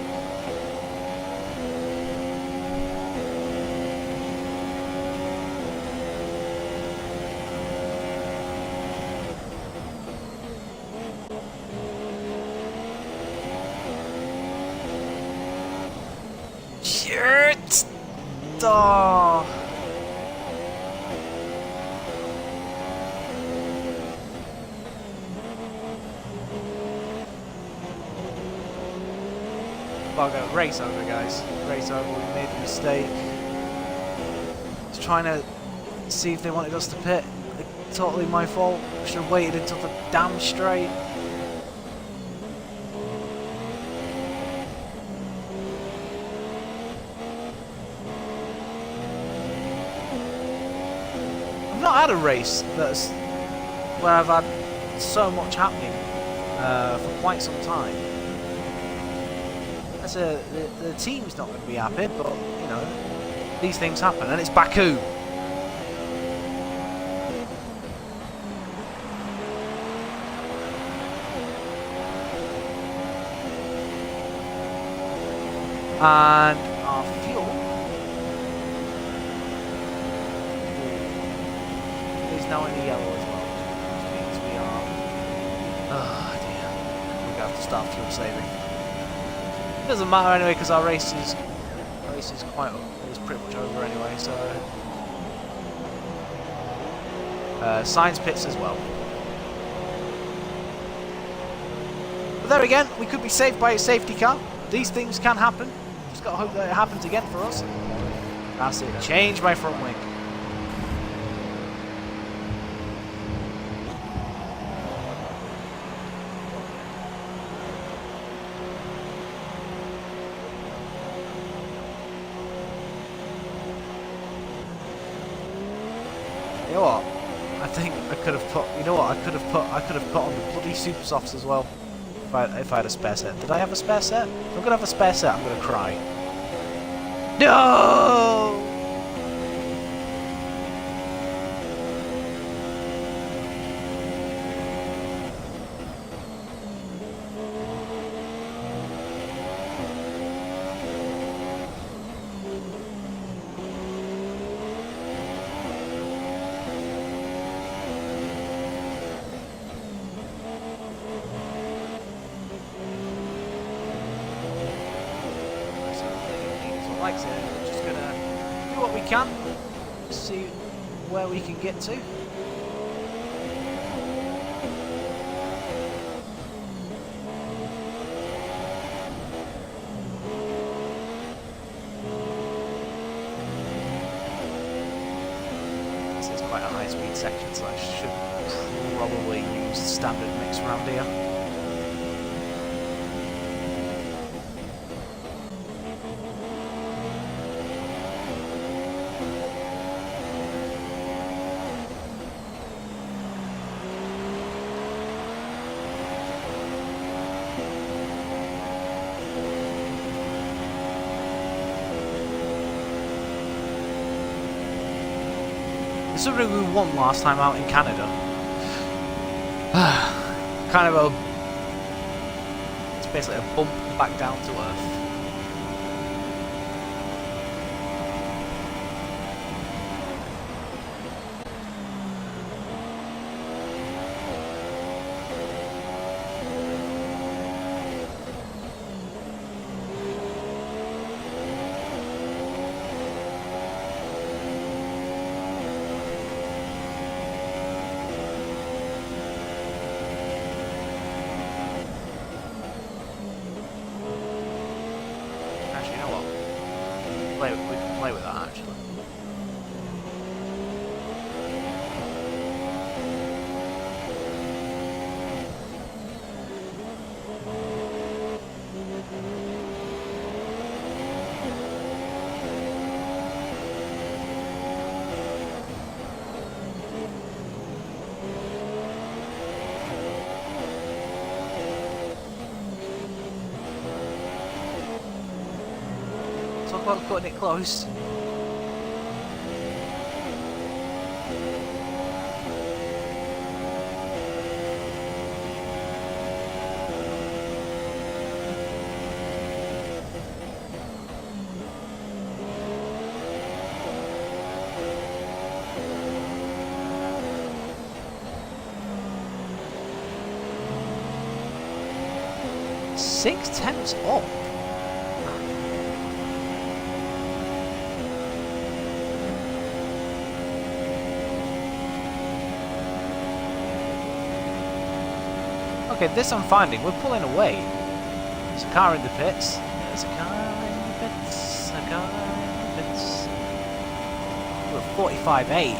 Shit! Oh. Bugger, race over, guys. Race over, we made a mistake. Just trying to see if they wanted us to pit. Totally my fault. Should have waited until the damn straight. I've not had a race that's where I've had so much happening for quite some time. The team's not going to be happy, but you know, these things happen, and it's Baku. And our fuel is now in the yellow as well, which means we are. Oh dear, we're going to have to start fuel saving. It doesn't matter anyway because our race is pretty much over anyway. So Sainz pits as well. But there again, we could be saved by a safety car. These things can happen. Just got to hope that it happens again for us. That's it. Change my front wing. You know what? I think I could have put. You know what? I could have put on the bloody super softs as well. If I had a spare set. Did I have a spare set? If I'm gonna have a spare set, I'm gonna cry. No! Like I said, we're just gonna do what we can, see where we can get to. quite a high speed section, so I should probably use standard mix around here. This is something we won last time out in Canada. Kind of a... It's basically a bump back down to earth. We can play with that actually. Talk about cutting it close. Six tenths up. Okay, this I'm finding. We're pulling away. There's a car in the pits. There's a car in the pits. A car in the pits. We're 45.8.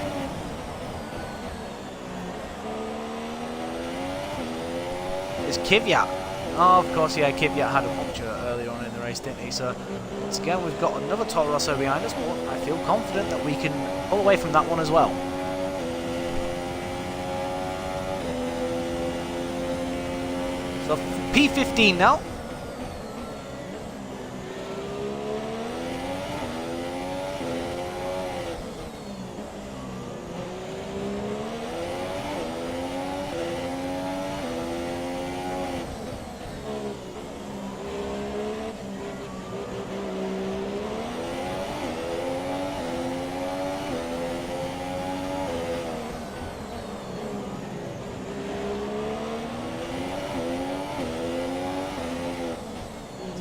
There's Kvyat. Oh, of course, yeah, Kvyat had a puncture earlier on in the race, didn't he? So, once again, we've got another Toro Rosso behind us, but I feel confident that we can pull away from that one as well. So, P15 now.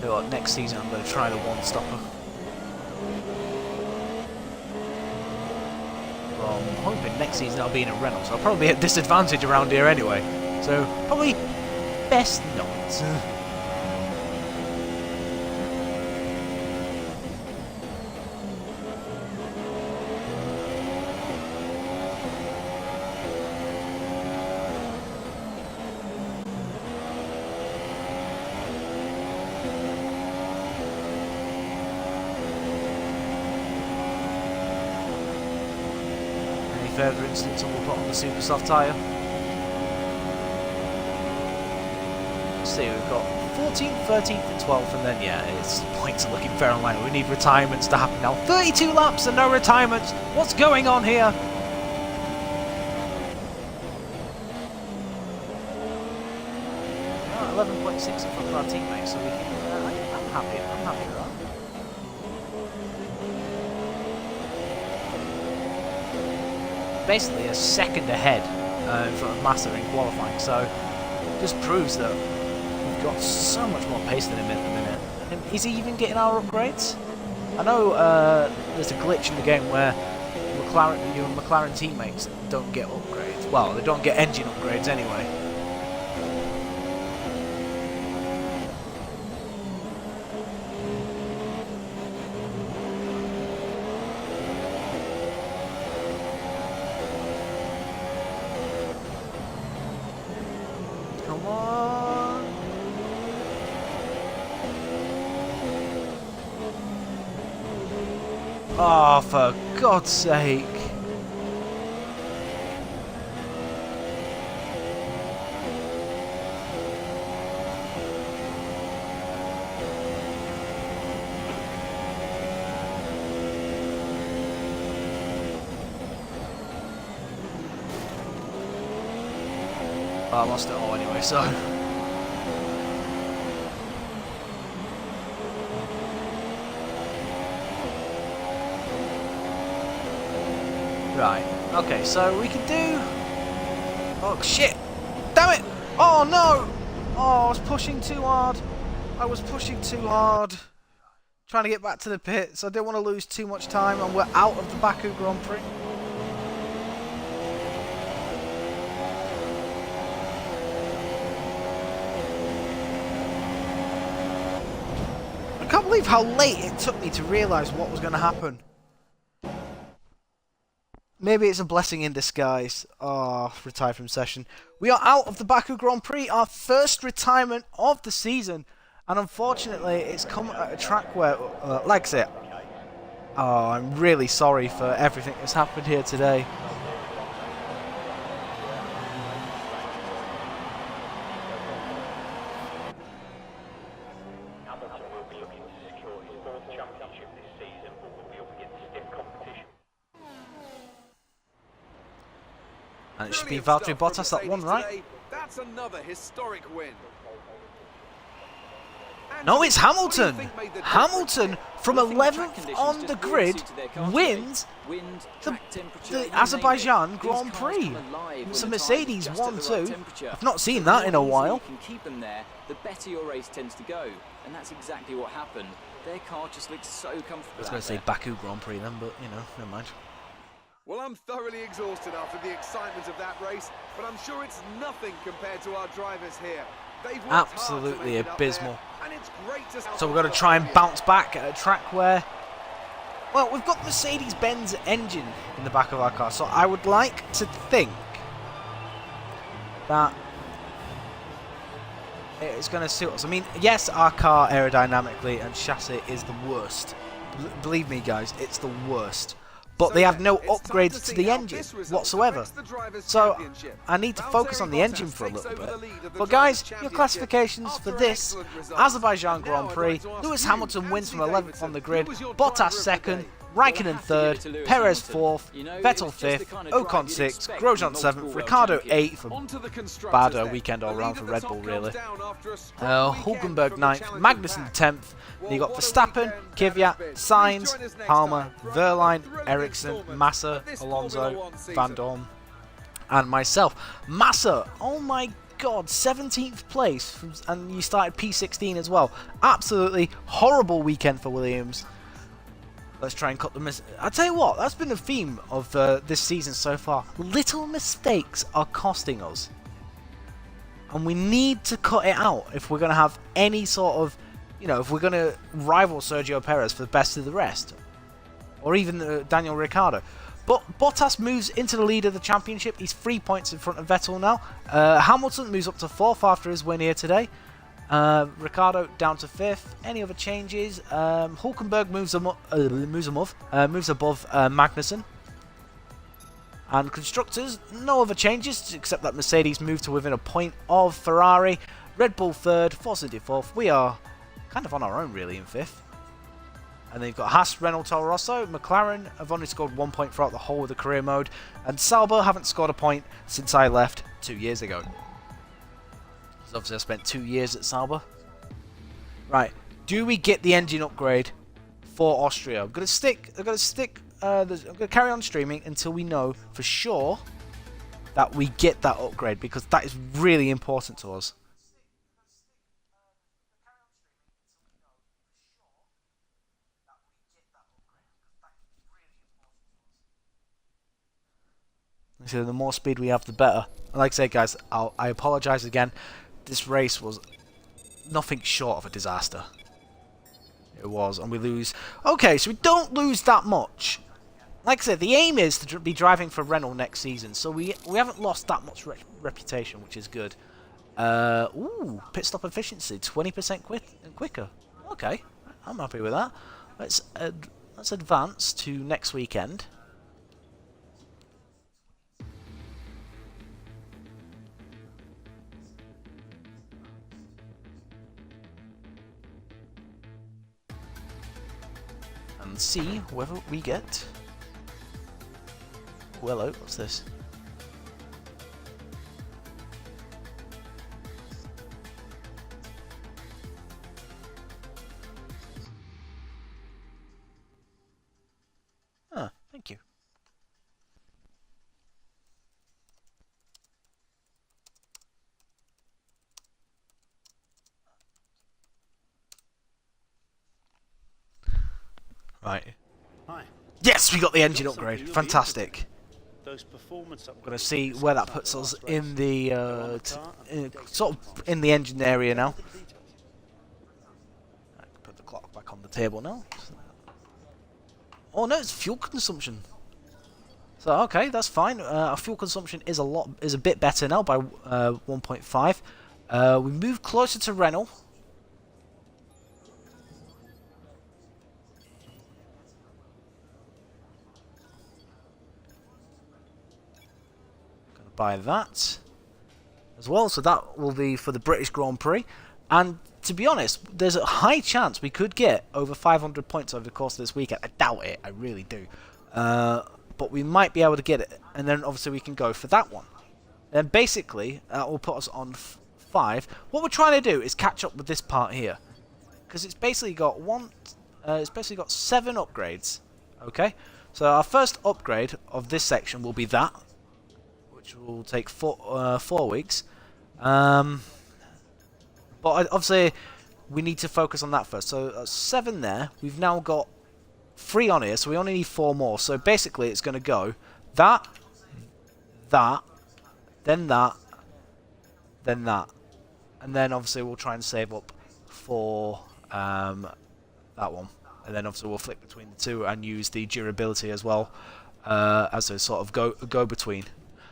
So what, next season I'm going to try the one-stopper. Well, I'm hoping next season I'll be in a Renault, so I'll probably be at disadvantage around here anyway. So, probably best not. Further instance, and we'll put on the super soft tyre. Let's see, we've got 14th, 13th and 12th, and then yeah, it's points are looking fair online. We need retirements to happen now. 32 laps and no retirements. What's going on here? Oh, 11.6 in front of our teammates, so we can. I'm happy with that. Basically a second ahead in front of Massa in qualifying, so just proves that we've got so much more pace than him at the minute. And is he even getting our upgrades? I know there's a glitch in the game where your McLaren teammates don't get upgrades. Well, they don't get engine upgrades anyway. Come on. Oh, for God's sake. Well, I lost it all anyway, so... Right, okay, so we can do... Oh, shit! Damn it! Oh, no! Oh, I was pushing too hard. I was pushing too hard. Trying to get back to the pits. I didn't want to lose too much time, and we're out of the Baku Grand Prix. I can't believe how late it took me to realise what was going to happen. Maybe it's a blessing in disguise. Oh, retired from session. We are out of the Baku Grand Prix, our first retirement of the season. And unfortunately, it's come at a track where, like I said, oh, I'm really sorry for everything that's happened here today. And it should be Valtteri Bottas that won, right? That's another historic win. No, it's Hamilton! Hamilton, from 11th on the grid, wins the Azerbaijan Grand Prix. It's a Mercedes 1-2. I've not seen that in a while. The better your race tends to go, and that's exactly what happened. Their car just looks so comfortable. I was going to say Baku Grand Prix then, but, you know, never mind. Well, I'm thoroughly exhausted after the excitement of that race, but I'm sure it's nothing compared to our drivers here. They've worked absolutely hard to make it up abysmal. there, and it's great to... So we've got to try and bounce back at a track where, well, we've got the Mercedes-Benz engine in the back of our car, so I would like to think that it's going to suit us. I mean, yes, our car aerodynamically and chassis is the worst. Believe me, guys, it's the worst. But they have no upgrades to the engine whatsoever. So I need to focus on the engine for a little bit. But guys, your classifications for this Azerbaijan Grand Prix: Lewis Hamilton wins from 11th on the grid, Bottas 2nd, Raikkonen 3rd, Perez 4th, Vettel 5th, Ocon 6th, Grosjean 7th, Ricciardo 8th. Bad weekend all round for Red Bull, really. Hulkenberg 9th, Magnussen 10th. Then you got Verstappen, Kvyat, Sainz, Palmer, Verline, Ericsson, Massa, Alonso, Van Dorn, and myself. Massa, oh my god, 17th place, and you started P16 as well. Absolutely horrible weekend for Williams. Let's try and cut the I'll tell you what, that's been the theme of this season so far. Little mistakes are costing us. And we need to cut it out if we're going to have any sort of, you know, if we're going to rival Sergio Perez for the best of the rest. Or even Daniel Ricciardo. But Bottas moves into the lead of the championship. He's 3 points in front of Vettel now. Hamilton moves up to 4th after his win here today. Ricciardo down to 5th. Any other changes? Hulkenberg moves above Magnussen. And constructors, no other changes except that Mercedes moved to within a point of Ferrari. Red Bull 3rd, Force India 4th. We are kind of on our own really in 5th. And then you've got Haas, Renault, Toro Rosso. McLaren have only scored 1 point throughout the whole of the career mode. And Sauber haven't scored a point since I left 2 years ago. So obviously I spent 2 years at Sauber. Right, do we get the engine upgrade for Austria? I'm going to carry on streaming until we know for sure that we get that upgrade, because that is really important to us. So the more speed we have, the better. And like I say, guys, I apologise again. This race was nothing short of a disaster. It was, and we lose. Okay, so we don't lose that much. Like I said, the aim is to be driving for Renault next season, so we haven't lost that much reputation, which is good. Ooh, pit stop efficiency 20% quicker. Okay, I'm happy with that. Let's advance to next weekend. And see whether we get... Oh, hello, what's this? Ah, thank you. Right. Hi. Yes, we got the engine upgrade. Fantastic. Those performance upgrades. We're going to see where that puts us in the sort of in the engine area now. I can put the clock back on the table now. Oh no, it's fuel consumption. So okay, that's fine. Our fuel consumption is a bit better now by 1.5. We move closer to Renault. Buy that as well, so that will be for the British Grand Prix. And to be honest, there's a high chance we could get over 500 points over the course of this weekend. I doubt it, I really do, but we might be able to get it, and then obviously we can go for that one. And basically that will put us on 5. What we're trying to do is catch up with this part here, because it's basically got it's basically got 7 upgrades. Okay, so our first upgrade of this section will be that, which will take 4 weeks. But obviously, we need to focus on that first. So 7 there. We've now got 3 on here, so we only need 4 more. So basically, it's going to go that, then that, then that. And then obviously, we'll try and save up for that one. And then obviously, we'll flick between the two and use the durability as well as a sort of go-between.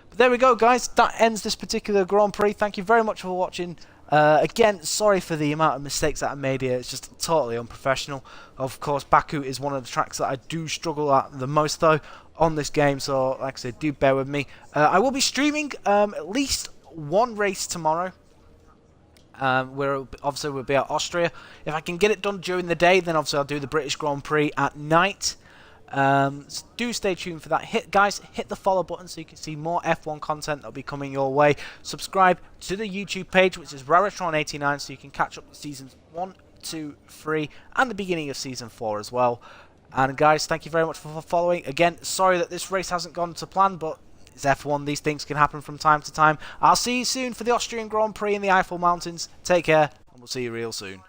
But there we go, guys. That ends this particular Grand Prix. Thank you very much for watching. Again, sorry for the amount of mistakes that I made here. It's just totally unprofessional. Of course, Baku is one of the tracks that I do struggle at the most, though, on this game. So, like I said, do bear with me. I will be streaming at least 1 race tomorrow. Obviously we'll be at Austria. If I can get it done during the day, then obviously I'll do the British Grand Prix at night. So do stay tuned for that. Hit the follow button so you can see more F1 content that'll be coming your way. Subscribe to the YouTube page, which is Raratron89, so you can catch up with seasons 1, 2, 3 and the beginning of season 4 as well. And guys, thank you very much for following. Again, sorry that this race hasn't gone to plan, but it's F1. These things can happen from time to time. I'll see you soon for the Austrian Grand Prix in the Eifel Mountains. Take care, and we'll see you real soon.